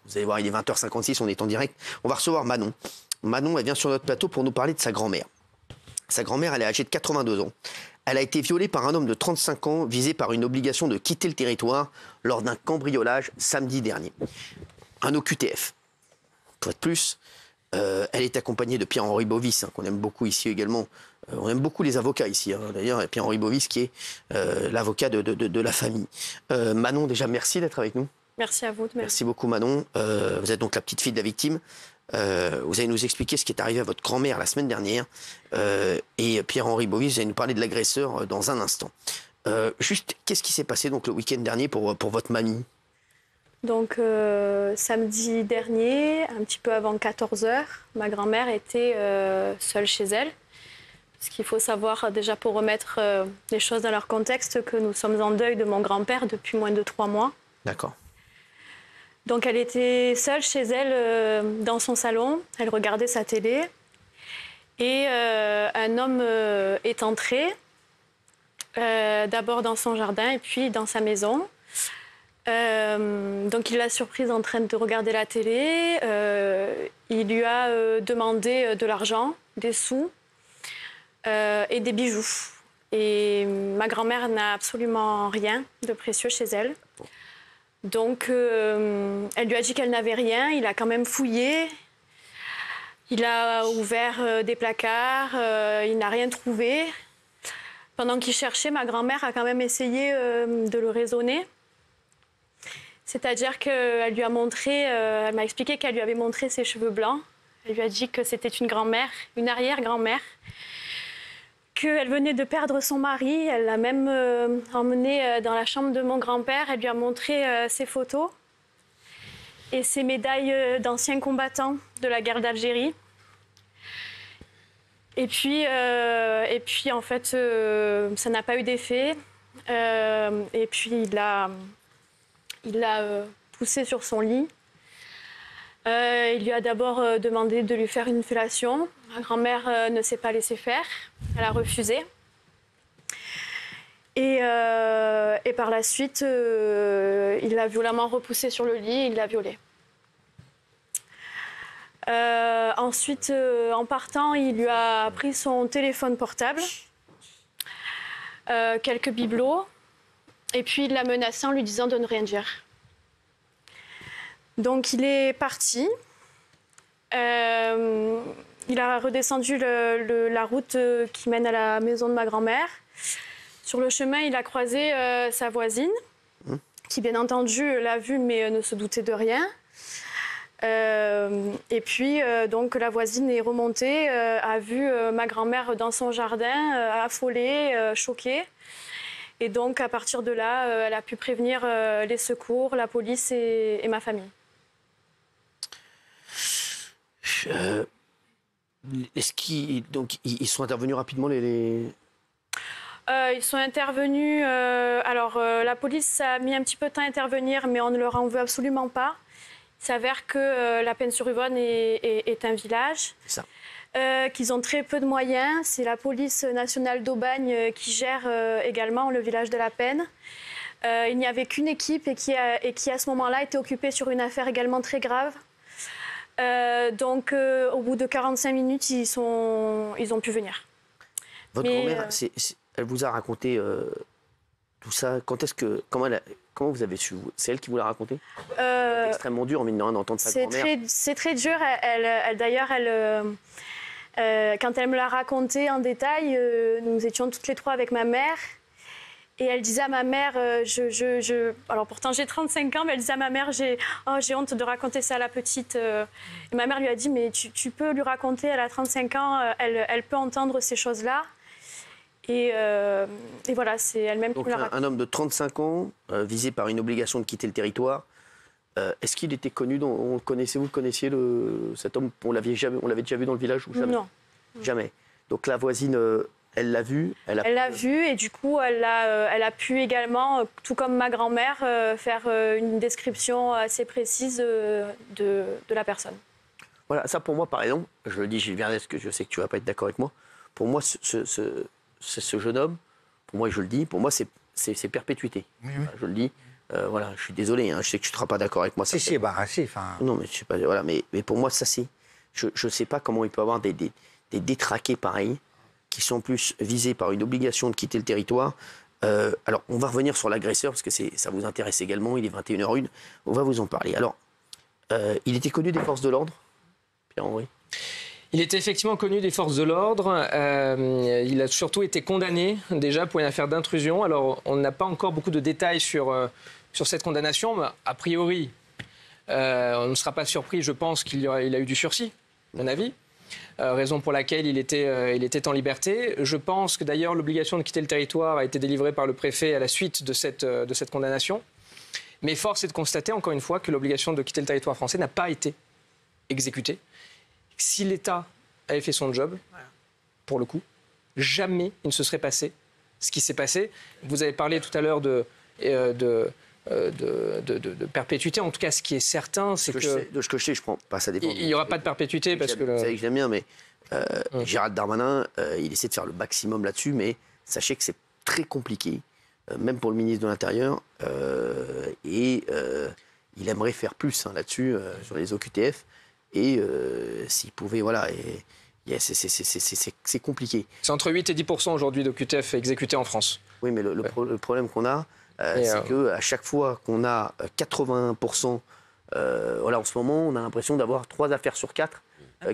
Vous allez voir, il est 20h56, on est en direct. On va recevoir Manon. Manon, elle vient sur notre plateau pour nous parler de sa grand-mère. Sa grand-mère, elle est âgée de 82 ans. Elle a été violée par un homme de 35 ans, visé par une obligation de quitter le territoire lors d'un cambriolage samedi dernier. Un OQTF. Pour être plus, elle est accompagnée de Pierre-Henri Bovis, qu'on aime beaucoup ici également. On aime beaucoup les avocats ici, d'ailleurs, Pierre-Henri Bovis qui est l'avocat de la famille. Manon, déjà, merci d'être avec nous. Merci à vous. Merci beaucoup, Manon. Vous êtes donc la petite fille de la victime. Vous allez nous expliquer ce qui est arrivé à votre grand-mère la semaine dernière. Et Pierre-Henri Bovis, vous allez nous parler de l'agresseur dans un instant. Juste, qu'est-ce qui s'est passé donc, le week-end dernier pour votre mamie? Donc, samedi dernier, un petit peu avant 14h, ma grand-mère était seule chez elle. Ce qu'il faut savoir, déjà pour remettre les choses dans leur contexte, que nous sommes en deuil de mon grand-père depuis moins de 3 mois. D'accord. Donc, elle était seule chez elle dans son salon. Elle regardait sa télé. Et un homme est entré, d'abord dans son jardin et puis dans sa maison. Donc il l'a surprise en train de regarder la télé. Il lui a demandé de l'argent, des sous et des bijoux. Et ma grand-mère n'a absolument rien de précieux chez elle. Donc elle lui a dit qu'elle n'avait rien. Il a quand même fouillé. Il a ouvert des placards. Il n'a rien trouvé. Pendant qu'il cherchait, ma grand-mère a quand même essayé de le raisonner. C'est-à-dire qu'elle lui a montré, elle m'a expliqué qu'elle lui avait montré ses cheveux blancs. Elle lui a dit que c'était une grand-mère, une arrière-grand-mère, qu'elle venait de perdre son mari. Elle l'a même emmené dans la chambre de mon grand-père. Elle lui a montré ses photos et ses médailles d'anciens combattants de la guerre d'Algérie. Et puis en fait, ça n'a pas eu d'effet. Et puis il l'a poussée sur son lit. Il lui a d'abord demandé de lui faire une fellation. Ma grand-mère ne s'est pas laissée faire. Elle a refusé. Et par la suite, il l'a violemment repoussée sur le lit et il l'a violée. Ensuite, en partant, il lui a pris son téléphone portable, quelques bibelots. Et puis il l'a menacé en lui disant de ne rien dire. Donc il est parti. Il a redescendu la route qui mène à la maison de ma grand-mère. Sur le chemin, il a croisé sa voisine, qui bien entendu l'a vu mais ne se doutait de rien. Et puis donc la voisine est remontée, a vu ma grand-mère dans son jardin, affolée, choquée. Et donc, à partir de là, elle a pu prévenir les secours, la police et ma famille. Est-ce qu'ils sont intervenus rapidement Ils sont intervenus... la police a mis un petit peu de temps à intervenir, mais on ne leur en veut absolument pas. Il s'avère que La Penne-sur-Yvonne est un village. C'est ça. Qu'ils ont très peu de moyens. C'est la police nationale d'Aubagne qui gère également le village de La Penne. Il n'y avait qu'une équipe et qui à ce moment-là était occupée sur une affaire également très grave. Donc au bout de 45 minutes, ils ont pu venir. Votre grand-mère, elle vous a raconté tout ça. Comment vous avez su? C'est elle qui vous l'a raconté? C'est extrêmement dur, mine de rien, d'entendre sa grand-mère. C'est très dur. D'ailleurs, quand elle me l'a raconté en détail, nous étions toutes les trois avec ma mère. Et elle disait à ma mère, alors pourtant j'ai 35 ans, mais elle disait à ma mère, j'ai honte de raconter ça à la petite. Et ma mère lui a dit, mais tu peux lui raconter, elle a 35 ans, elle peut entendre ces choses-là. Et voilà, c'est elle-même qui me l'a raconté. Un homme de 35 ans, visé par une obligation de quitter le territoire. Est-ce qu'il était connu, vous le connaissiez cet homme? On l'avait déjà vu dans le village ou jamais? Non. Jamais. Donc la voisine, elle l'a vu? Elle l'a vu et du coup, elle a pu également, tout comme ma grand-mère, faire une description assez précise de la personne. Voilà, ça pour moi, par exemple, je le dis, Gilles Vernet, parce que je sais que tu ne vas pas être d'accord avec moi, pour moi, ce jeune homme, pour moi, je le dis, pour moi, c'est perpétuité. Oui, oui. Je le dis, Voilà, je suis désolé, hein, je sais que tu ne seras pas d'accord avec moi. Si, enfin... Non, mais je sais pas, voilà, mais pour moi, ça c'est... Je ne sais pas comment il peut y avoir des détraqués pareils, qui sont en plus visés par une obligation de quitter le territoire. Alors, on va revenir sur l'agresseur, parce que ça vous intéresse également, il est 21h01, on va vous en parler. Alors, il était connu des forces de l'ordre, Pierre-Henri? Il était effectivement connu des forces de l'ordre. Il a surtout été condamné déjà pour une affaire d'intrusion. Alors, on n'a pas encore beaucoup de détails sur cette condamnation, mais a priori, on ne sera pas surpris, je pense, qu'il a eu du sursis, à mon avis. Raison pour laquelle il était en liberté. Je pense que d'ailleurs l'obligation de quitter le territoire a été délivrée par le préfet à la suite de cette condamnation. Mais force est de constater, encore une fois, que l'obligation de quitter le territoire français n'a pas été exécutée. Si l'État avait fait son job, pour le coup, jamais il ne se serait passé ce qui s'est passé. Vous avez parlé tout à l'heure de perpétuité. En tout cas, ce qui est certain, c'est que... De ce que je sais, je prends pas, ça dépend. Il n'y aura pas de perpétuité parce que... Vous savez que j'aime bien, mais Gérald Darmanin, il essaie de faire le maximum là-dessus, mais sachez que c'est très compliqué, même pour le ministre de l'Intérieur, et il aimerait faire plus là-dessus, sur les OQTF, et s'il pouvait, voilà... c'est compliqué. C'est entre 8 et 10% aujourd'hui d'OQTF exécutés en France. Oui, mais le problème qu'on a, c'est qu'à chaque fois qu'on a 81%, voilà, en ce moment, on a l'impression d'avoir 3 affaires sur 4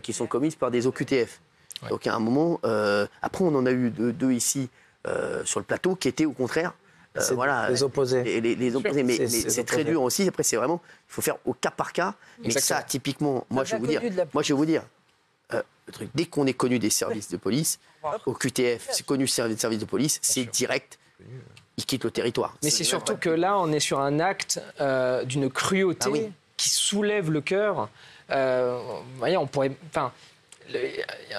qui sont commises par des OQTF. Ouais. Donc à un moment, après on en a eu deux ici sur le plateau qui étaient au contraire... voilà, les opposés. Les opposés, mais c'est très dur aussi. Après, c'est vraiment, il faut faire au cas par cas. Mais ça, typiquement, moi, je vais vous dire, le truc, dès qu'on est connu des services de police, au QTF, c'est connu service de police, c'est direct, il quitte le territoire. Mais c'est surtout que là, on est sur un acte d'une cruauté qui soulève le cœur. Voyez, on pourrait... Un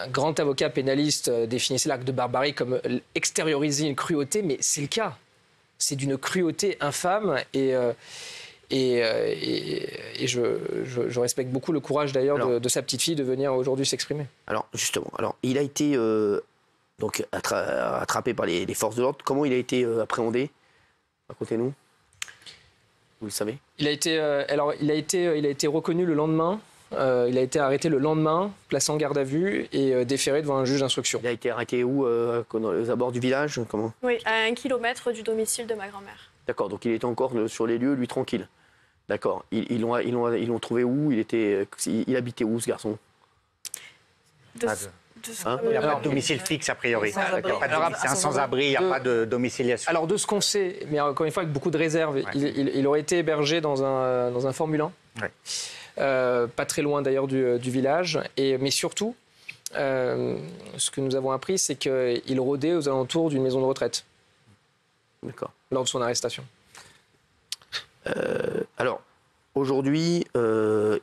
grand avocat pénaliste définissait l'acte de barbarie comme extérioriser une cruauté, mais c'est le cas. C'est d'une cruauté infâme et je respecte beaucoup le courage d'ailleurs de sa petite fille de venir aujourd'hui s'exprimer. Alors justement, il a été donc attrapé par les forces de l'ordre. Comment il a été appréhendé? Racontez-nous. Vous le savez? Il a été reconnu le lendemain. Il a été arrêté le lendemain, placé en garde à vue et déféré devant un juge d'instruction. Il a été arrêté où? Aux abords du village? Comment? Oui, à 1 kilomètre du domicile de ma grand-mère. D'accord, donc il était encore sur les lieux, lui, tranquille. D'accord. Ils l'ont trouvé où? Il habitait où, ce garçon? Il n'y a pas de domicile fixe, a priori. C'est un sans-abri, il n'y a pas de domiciliation. Alors, de ce qu'on sait, mais encore une fois, avec beaucoup de réserves, il aurait été hébergé dans un Formule 1. Ouais. Pas très loin d'ailleurs du village. Mais surtout, ce que nous avons appris, c'est qu'il rôdait aux alentours d'une maison de retraite. D'accord. Lors de son arrestation. Alors, aujourd'hui, il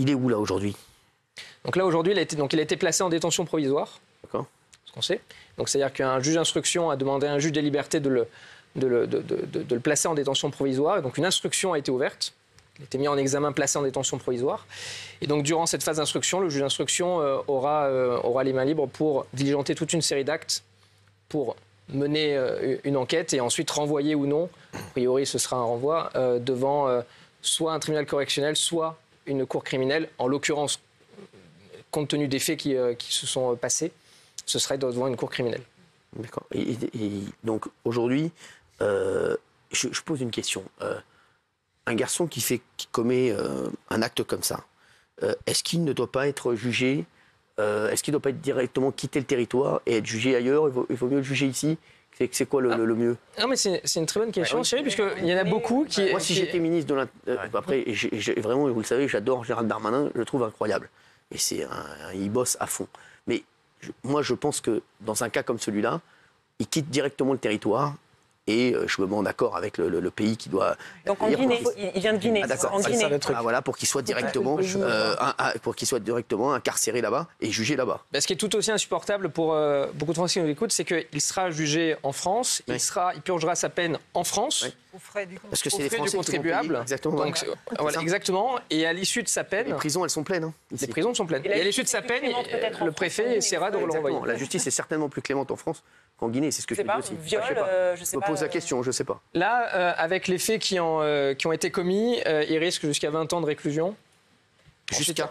est où là aujourd'hui? Donc là aujourd'hui, il a été placé en détention provisoire. D'accord. Ce qu'on sait. Donc c'est-à-dire qu'un juge d'instruction a demandé à un juge des libertés de le placer en détention provisoire. Et donc une instruction a été ouverte. Il a été mis en examen, placé en détention provisoire. Et donc durant cette phase d'instruction, le juge d'instruction aura les mains libres pour diligenter toute une série d'actes, pour mener une enquête et ensuite renvoyer ou non, a priori ce sera un renvoi, devant soit un tribunal correctionnel, soit une cour criminelle. En l'occurrence, compte tenu des faits qui se sont passés, ce serait devant une cour criminelle. D'accord. Et donc aujourd'hui, je pose une question. Un garçon qui commet un acte comme ça, est-ce qu'il ne doit pas être jugé? Est-ce qu'il ne doit pas être directement quitter le territoire et être jugé ailleurs? Il vaut mieux le juger ici? C'est quoi le mieux? Non, mais c'est une très bonne question, Chérie, puisqu'il y en a beaucoup qui... Moi, si j'étais ministre de après, vraiment, vous le savez, j'adore Gérald Darmanin, je le trouve incroyable. Et il bosse à fond. Mais moi, je pense que dans un cas comme celui-là, il quitte directement le territoire. Et je me mets en accord avec le pays qui doit... Donc en Guinée, il vient de Guinée. Ah, d'accord, voilà, pour qu'il soit directement, incarcéré là-bas et jugé là-bas. Ce qui est tout aussi insupportable pour beaucoup de Français qui nous écoutent, c'est qu'il sera jugé en France, il purgera sa peine en France, aux frais du parce que c'est les Français contribuables. Exactement. Donc, voilà, exactement. Et à l'issue de sa peine... Les prisons, elles sont pleines. Hein, les prisons sont pleines. Et à l'issue de sa peine, le préfet essaiera de le renvoyer. La justice est certainement plus clémente en France qu'en Guinée, c'est ce que je sais te dis pas, aussi. viol, je sais pas. je sais Je me pas, pose la question, je sais pas. Là, avec les faits qui ont été commis, il risque jusqu'à 20 ans de réclusion. Jusqu'à.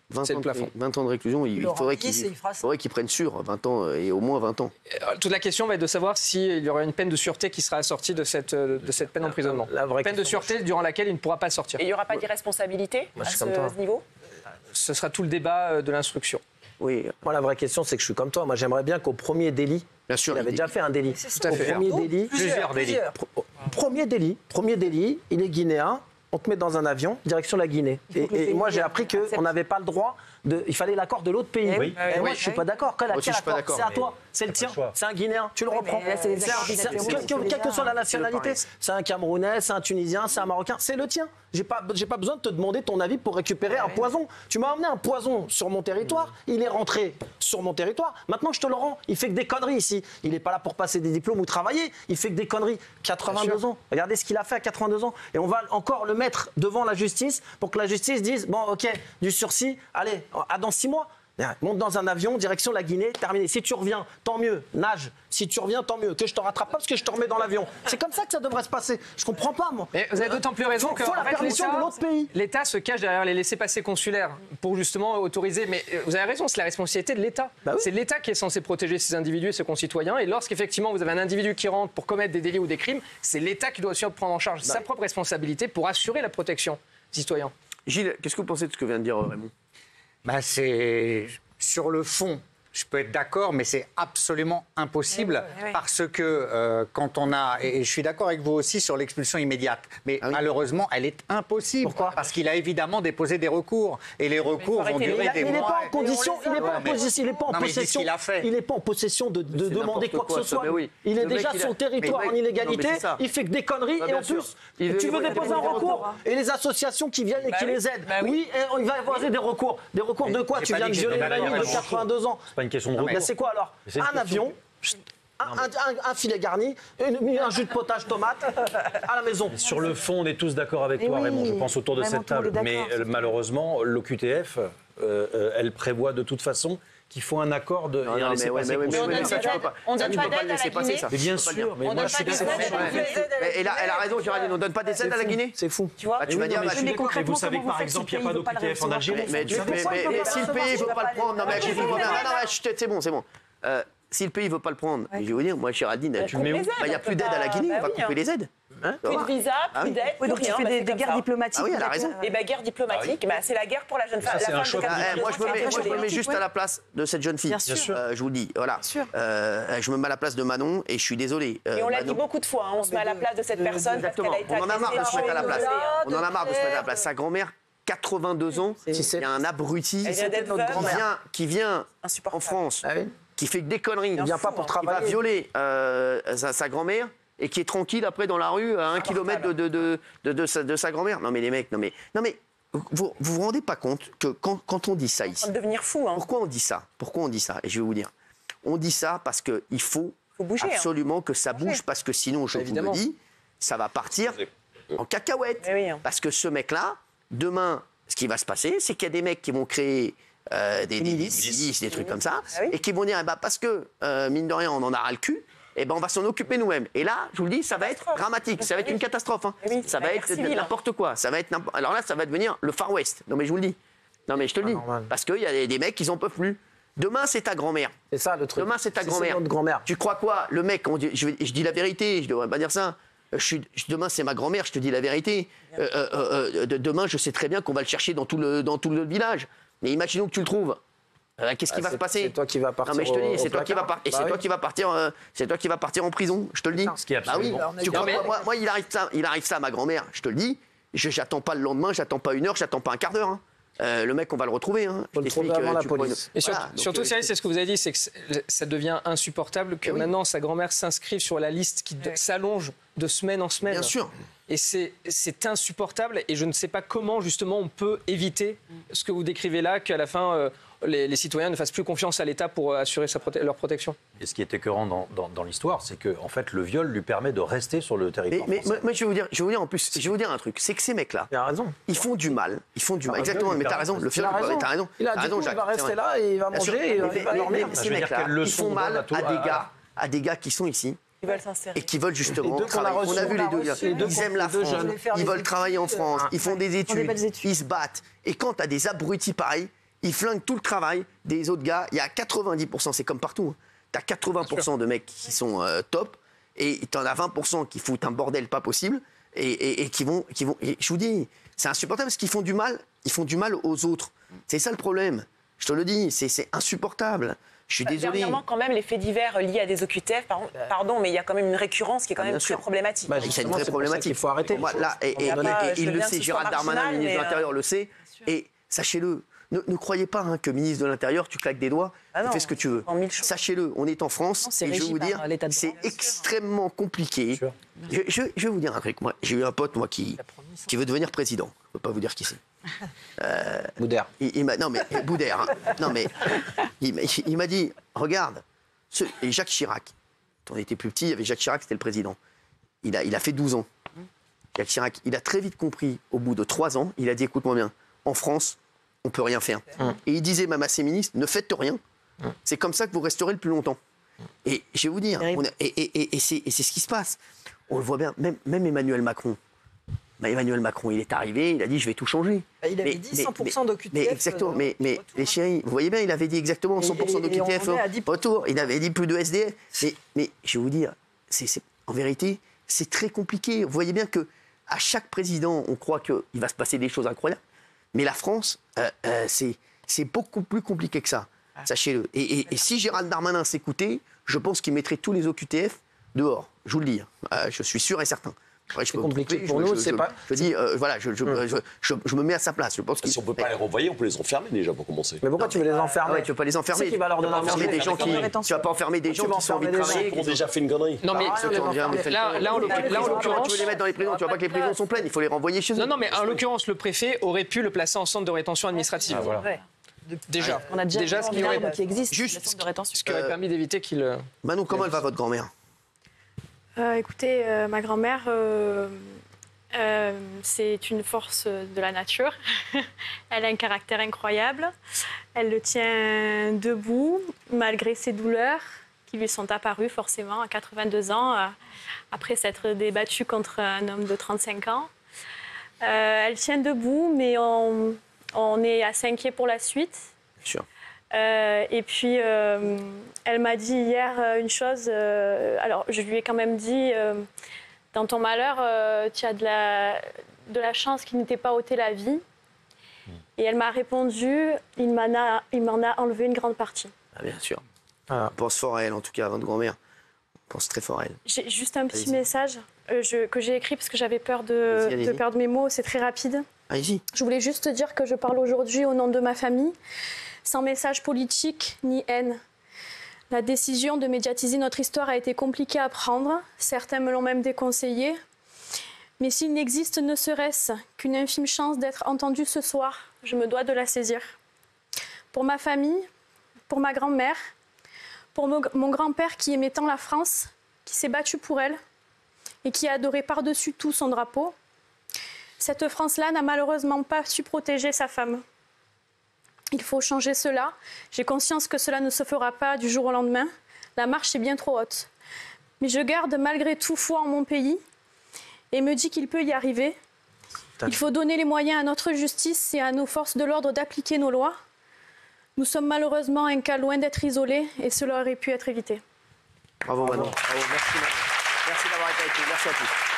20 C'est ans le plafond. 20 ans de réclusion, il faudrait qu'il prenne sûr 20 ans et au moins 20 ans. Toute la question va être de savoir s'il y aura une peine de sûreté qui sera assortie de cette peine d'emprisonnement. Peine de sûreté durant laquelle il ne pourra pas sortir. Et il n'y aura pas d'irresponsabilité à ce niveau? Ce sera tout le débat de l'instruction. Oui, Moi, la vraie question, c'est que je suis comme toi. Moi, j'aimerais bien qu'au premier délit, bien sûr. il avait déjà fait un délit. Tout à fait. Au premier délit, Plusieurs délits. premier délit, il est guinéen. On te met dans un avion, direction la Guinée. Et moi, j'ai appris qu'on n'avait pas le droit il fallait l'accord de l'autre pays. Oui. Et moi, je suis pas d'accord. Quel Moi aussi, je suis pas accord? d'accord, C'est à mais- toi, c'est le tien, choix. c'est un Guinéen, tu le reprends. mais là, c'est des accords Quelle que soit la nationalité, pareil. c'est un Camerounais, c'est un Tunisien, c'est un Marocain, c'est le tien. J'ai pas besoin de te demander ton avis pour récupérer un poison. Tu m'as amené un poison sur mon territoire, il est rentré sur mon territoire. Maintenant, je te le rends. Il fait que des conneries ici. Il n'est pas là pour passer des diplômes ou travailler. Il fait que des conneries. 82 ans. Regardez ce qu'il a fait à 82 ans. Et on va encore le mettre devant la justice pour que la justice dise bon, ok, du sursis, allez, dans 6 mois. Monte dans un avion, direction la Guinée, terminé. Si tu reviens, tant mieux, nage. Si tu reviens, tant mieux. Que je te rattrape pas parce que je te remets dans l'avion. C'est comme ça que ça devrait se passer. Je comprends pas, moi. Mais vous avez d'autant plus raison que Faut la en fait, permission de l'autre pays. l'État se cache derrière les laissez-passer consulaires pour justement autoriser. Mais vous avez raison, c'est la responsabilité de l'État. Bah oui. C'est l'État qui est censé protéger ses individus et ses concitoyens. Et lorsqu'effectivement vous avez un individu qui rentre pour commettre des délits ou des crimes, c'est l'État qui doit aussi prendre en charge sa propre responsabilité pour assurer la protection des citoyens. Gilles, qu'est-ce que vous pensez de ce que vient de dire Raymond? Bah, c'est sur le fond. Je peux être d'accord, mais c'est absolument impossible parce que quand on a... Et je suis d'accord avec vous aussi sur l'expulsion immédiate, mais malheureusement, elle est impossible. Pourquoi? Parce qu'il a évidemment déposé des recours. Et les recours vont durer des Il n'est mois. pas en condition, il n'est pas en mais- position, il n'est pas en Non, mais il dit ce possession. qu'il a fait. Il n'est pas en possession de demander quoi que ce soit. mais oui. Il est Le mec, déjà il sur a- le territoire mais en le mec- illégalité. non, mais c'est ça. Il fait que des conneries Bah, et bien en sûr. plus, Il tu veut veux déposer un recours et les associations qui viennent et qui les aident. Oui, et il va y avoir des recours. Des recours de quoi? j'ai Tu pas viens dit de que violer j'étais une d'accord mamie de avec vous. 82 ans. C'est pas une question de Non, mais- Là, c'est quoi alors? c'est une Un question. avion. Un filet garni, un jus de potage tomate à la maison. Sur le fond, on est tous d'accord avec toi, oui, Raymond, je pense, autour de Raymond, cette tout le monde table. est Mais d'accord. malheureusement, l'OQTF, elle prévoit de toute façon qu'il faut un accord de, Non, et un non, mais laissez-passer ouais, mais consulaire. donne ça, tu pas peux d'aide. pas. On Ça, donne tu pas peux pas d'aide le à laisser la passer, Guinée. ça. Mais bien Tu peux pas le sûr, mais On moi donne je suis pas d'accord. des aides à la Guinée. dire. Et là, elle a raison, Géraldine, on donne pas des aides à la Guinée. C'est fou. Tu vois? Bah, tu vas dire, mais je suis mais d'accord, mais vous concrètement, savez que comment par vous exemple, il faites n'y a pas si le pays veut d'OQTF en pas le Algérie. Mais si le pays veut pas le prendre, non mais je comprends bien. Non, non, c'est bon, c'est bon. Si le pays veut pas le prendre, je vais vous dire, moi, Géraldine, Tu le mets où? il n'y a plus d'aide à la Guinée, on va couper les aides. Plus de visa, Ah plus oui. d'aide. Oui, donc plus tu rien, fais bah, des c'est comme guerres ça. diplomatiques. Ah oui, elle a avec, raison. Et bah, guerre diplomatique, bah, c'est la guerre pour la jeune femme. Ça, c'est un choc. Moi, je me mets juste oui. à la place de cette jeune fille. Bien sûr. Je vous le dis, voilà. sûr. Je me mets à la place de Manon et je suis désolé. Et on l'a dit Manon- beaucoup de fois, hein, on se met à la place de cette personne parce qu'elle Exactement. a été On en a marre de se mettre à la place. agressée, On en a marre de se mettre à la place. Sa grand-mère, 82 ans, il y a un abruti Elle vient d'être veuve. qui vient en Insupportable. France, Ah oui. qui fait que des conneries, Il vient pas pour qui va travailler. violer sa grand-mère et qui est tranquille après dans la rue à 1 kilomètre de sa grand-mère. Non mais les mecs, non mais vous vous rendez pas compte que quand on dit ça En ici, train de devenir fou, hein. pourquoi on dit ça? Pourquoi on dit ça? Et je vais vous dire. On dit ça parce qu'il faut bouger, hein. absolument que ça bouge, parce que sinon, je vous Évidemment. le dis, ça va partir en cacahuète. Mais oui, hein. Parce que ce mec-là, demain, ce qui va se passer, c'est qu'il y a des mecs qui vont créer des milices, des trucs comme ça, Ah oui. et qui vont dire, eh ben, parce que, mine de rien, on en a ras le cul, eh ben, on va s'en occuper nous-mêmes. Et là, je vous le dis, ça va être dramatique, ça va être une catastrophe. Hein. Oui, Ça la va guerre être civile, hein. n'importe quoi. Ça va être alors là, ça va devenir le Far West. Non mais je vous le dis. Non mais je te le dis. normal. Parce qu'il y a des mecs qui n'en peuvent plus. Demain, c'est ta grand-mère. C'est ça le truc. Demain, c'est ta C'est grand-mère. notre grand-mère. Tu crois quoi? Le mec, je dis la vérité, je devrais pas dire ça. Demain, c'est ma grand-mère, je te dis la vérité. Demain, je sais très bien qu'on va le chercher dans tout le village. Mais imaginons que tu le trouves. Qu'est-ce qui va se passer? C'est toi qui vas partir. Non mais je te au dis, c'est toi qui vas placard. partir. Et Bah c'est toi oui. qui vas partir. C'est toi qui vas partir en prison. Je te le dis. Ce qui est Bah oui. absolument- Tu crois mais- quoi? Moi, il arrive ça à ma grand-mère. Je te le dis. J'attends pas le lendemain, j'attends pas une heure, j'attends pas un quart d'heure. Hein. Le mec, on va le retrouver. Hein. Faut le Je t'explique, trouver avant la tu prends police. Et Voilà, donc, surtout, Cyril, c'est ce que vous avez dit, c'est que ça devient insupportable que Eh oui. maintenant sa grand-mère s'inscrive sur la liste qui s'allonge de semaine en semaine. Bien sûr. Et c'est insupportable et je ne sais pas comment justement on peut éviter ce que vous décrivez là, qu'à la fin les citoyens ne fassent plus confiance à l'État pour assurer leur protection. Et ce qui est écœurant dans l'histoire, c'est que en fait, le viol lui permet de rester sur le territoire français. Mais je vais vous dire en plus, je vais vous dire un truc, c'est que ces mecs-là, Il a raison. ils font du mal. Exactement, mais t'as raison. Le viol, t'as raison. Il a dit Jacques, il va c'est rester vrai. là et il va Bien sûr. manger et il va dormir. Ces mecs-là, quelle ils leçon font on mal donne à des gars qui sont ici. Ils veulent s'insérer. Et qui veulent justement Les deux qu'on a travailler. On a reçus, vu les deux gars. les deux Ils aiment la deux France. jeunes. Ils veulent travailler en France. Ils font des études. Ils se battent. Et quand tu as des abrutis pareils, ils flinguent tout le travail des autres gars. Il y a 90%, c'est comme partout. Tu as 80% de mecs qui sont top. Et tu en as 20% qui foutent un bordel pas possible. Et qui vont. Et je vous dis, c'est insupportable parce qu'ils font du mal. Ils font du mal aux autres. C'est ça le problème. Je te le dis, c'est insupportable. Je suis désolé. Dernièrement, quand même, les faits divers liés à des OQTF, pardon, mais il y a quand même une récurrence qui est quand même bien très sûr. problématique. Bah, C'est une vraie problématique. Il faut arrêter. Moi, là, et On a pas- je il veux le bien que sait, ce Gérald soit Darmanin, marginal, ministre de mais, l'Intérieur, le sait. Et sachez-le, ne croyez pas que ministre de l'Intérieur, tu claques des doigts, Ah tu non, fais ce que tu veux. en mille choses. Sachez-le, on est en France, c'est et je vais régi vous par, dire, l'état de c'est droit. extrêmement compliqué. Je vais vous dire un truc. Moi, j'ai eu un pote, moi, qui veut devenir président. Je ne peux pas vous dire qui c'est. Boudère. Non, mais Boudère. Hein. Non, mais il m'a dit, regarde, et Jacques Chirac. Quand on était plus petit, il y avait Jacques Chirac, c'était le président. Il a fait 12 ans. Jacques Chirac, il a très vite compris, au bout de 3 ans, il a dit, écoute-moi bien, en France, on ne peut rien faire. Et il disait même à ses ministres, ne faites rien. C'est comme ça que vous resterez le plus longtemps. Et je vais vous dire, c'est ce qui se passe. On le voit bien, même Emmanuel Macron. Emmanuel Macron, il est arrivé, il a dit, je vais tout changer. Il avait dit 100% d'OQTF. Mais exactement, mais les chéris, vous voyez bien, il avait dit exactement 100% d'OQTF autour, il avait dit plus de SDF. Mais je vais vous dire, en vérité, c'est très compliqué. Vous voyez bien que à chaque président, on croit qu'il va se passer des choses incroyables. Mais la France, c'est beaucoup plus compliqué que ça. Sachez-le. Et si Gérald Darmanin s'écoutait, je pense qu'il mettrait tous les OQTF dehors. Je vous le dis. Je suis sûr et certain. Après, C'est compliqué pour nous, c'est pas. Je dis, voilà, je me mets à sa place. Je pense Si on ne peut pas les renvoyer, on peut les enfermer déjà pour commencer. Mais pourquoi tu veux les enfermer? Ouais, tu ne veux pas les enfermer. C'est qui va leur donner un enfermer manger des gens qui. Tu vas pas enfermer des gens qui sont envie de travailler. Ils ont déjà fait une connerie. Non, mais là, en l'occurrence. Tu veux les mettre dans les prisons, tu vois pas que les prisons sont pleines, il faut les renvoyer chez eux. Non, mais en l'occurrence, le préfet aurait pu le placer en centre de rétention administrative. Déjà. On a déjà ce une qui aurait, norme qui existe. Juste le centre de rétention. ce qui aurait permis d'éviter qu'il. Manon, comment elle va votre grand-mère? Écoutez, ma grand-mère, c'est une force de la nature. Elle a un caractère incroyable. Elle le tient debout, malgré ses douleurs qui lui sont apparues forcément à 82 ans, après s'être débattue contre un homme de 35 ans. Elle tient debout, mais on est assez inquiet pour la suite. Bien sûr. Et puis, elle m'a dit hier une chose. Alors, je lui ai quand même dit, dans ton malheur, tu as de la chance qu'il ne t'ait pas ôté la vie. Et elle m'a répondu, il m'en a enlevé une grande partie. Ah, bien sûr. On pense fort à elle, en tout cas, à votre grand-mère. On pense très fort à elle. J'ai juste un petit message que j'ai écrit parce que j'avais peur de perdre mes mots. C'est très rapide. Allez-y. Je voulais juste dire que je parle aujourd'hui au nom de ma famille, sans message politique ni haine. La décision de médiatiser notre histoire a été compliquée à prendre. Certains me l'ont même déconseillé. Mais s'il n'existe ne serait-ce qu'une infime chance d'être entendue ce soir, je me dois de la saisir. Pour ma famille, pour ma grand-mère, pour mon grand-père qui aimait tant la France, qui s'est battu pour elle et qui a adoré par-dessus tout son drapeau, cette France-là n'a malheureusement pas su protéger sa femme. Il faut changer cela. J'ai conscience que cela ne se fera pas du jour au lendemain. La marche est bien trop haute. Mais je garde malgré tout foi en mon pays et me dis qu'il peut y arriver. Il faut donner les moyens à notre justice et à nos forces de l'ordre d'appliquer nos lois. Nous sommes malheureusement un cas loin d'être isolé et cela aurait pu être évité. Bravo Manon. Bravo, merci Manon. Merci d'avoir été avec nous. Merci à tous.